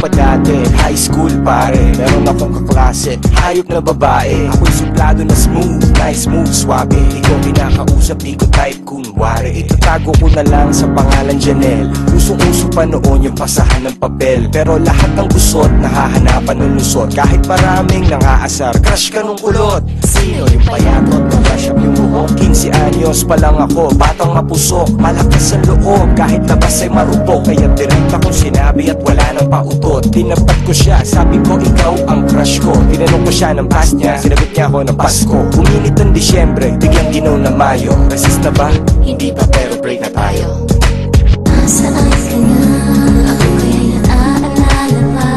pa dati, high school pare. Meron akong kaklase, hayop na babae. Ako'y suplado na smooth, nice smooth, swabe. Di ko pinakausap, di ko type kunwari. Itatago ko na lang sa pangalan Janelle. Usong-uso pa noon yung pasahan ng papel. Pero lahat ng gusot, nahahanapan ng lusot. Kahit maraming nangaasar, crush ka nung kulot. Sino yung payatot, crush up yung buhok? 15 anyos pa lang ako, batang mapusok. Malakas ang loob, kahit labas ay marupok. Kaya direkta kong sinabi at wala nang pautot. Tinapat ko siya, sabi ko ikaw ang crush ko. Tinanong ko siya ng past niya, sinagot niya ako ng Pasko. Uminit ang Disyembre, biglang ginaw na Mayo. Resist na ba? Hindi pa, pero break na tayo. Nasaan ka na? Ako kaya'y naaalala pa.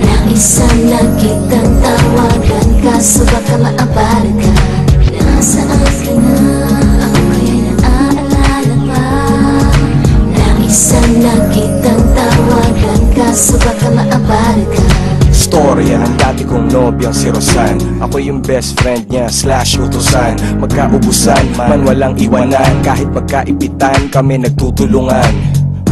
Naisan na kitang tawagan, kaso baka maabala ka. Nasaan ka na? Ako kaya'y naaalala pa. Naisan na kitang tawagan, kaso baka maabala ka. Storya ng dati kong nobyang si Rosan. Ako yung best friend niya / utusan. Magkaubusan man walang iwanan. Kahit magkaibitan kami nagtutulungan.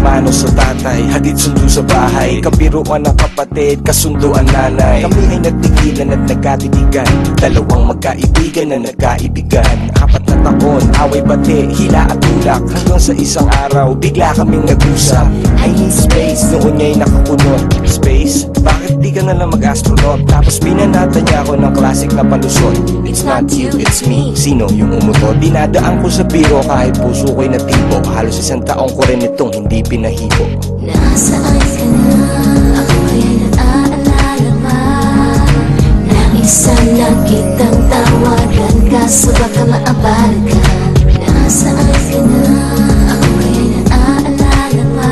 Mano sa tatay, hadid sundo sa bahay. Kabiruan ng kapatid, kasunduan nanay. Kami ay nagtigilan at nagkatitigan. Dalawang magkaibigan na nagkaibigan. 4 na taon, away bate, hila at tulak. Hanggang sa isang araw, bigla kaming nag-usap. I need space, noon niya'y nakakunot. Space? Bakit di ka na lang mag-astronaut? Tapos pinanata niya ako ng classic na palusot. It's not you, it's me. Sino yung umutot? Dinadaan ko sa biro kahit puso ko'y natibo. Halos 1 taong ko rin itong hindi pinahibo. Nasaan ka na? Ako kaya'y naaalala pa. Naisan na kitang tawagan, kaso baka maabala ka. Nasaan ka na? Ako kaya'y naaalala pa.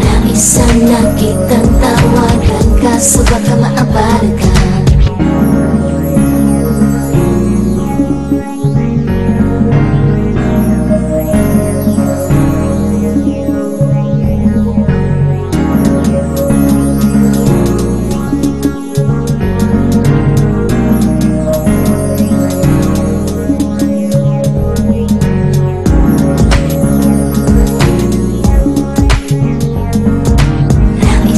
Naisan na kitang tawagan, kaso baka maabala ka.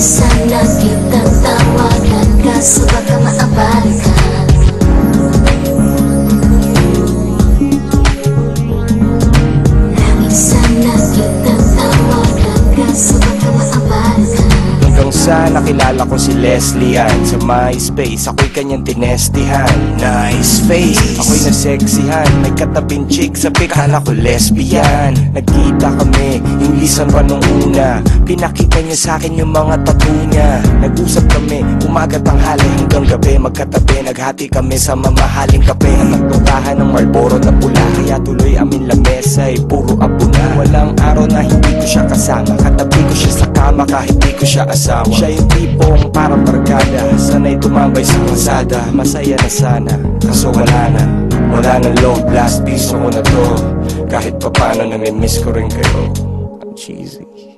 Sana kitang tawagan, kaso baka maabala ka. Sana kitang tawagan, kaso baka maabala ka. Hanggang sa nakilala ko si Leslie Ann sa MySpace. Ako'y kanyang tinestihan. Nice face, ako'y naseksihan. May katabing chick sa pic, kala ko lesbian. Nagkita kami, Englisan pa nung una. Pinakita niya sa akin yung mga tattoo niya. Nag-usap kami, umaga tanghali hanggang gabi. Magkatabi, naghati kami sa mamahaling kape. Nagtungkahan ng Marlboro na pula, kaya tuloy amin lamesa ay puro apo na. Walang araw na hindi ko siya kasama. Katabi ko siya sa kama kahit di ko siya asawa. Siya yung tipong parang barkada, sanay tumambay sa kalsada. Masaya na sana, kaso wala na. Wala na love, last piso ko na to. Kahit papano namimiss ko rin kayo. Cheesy.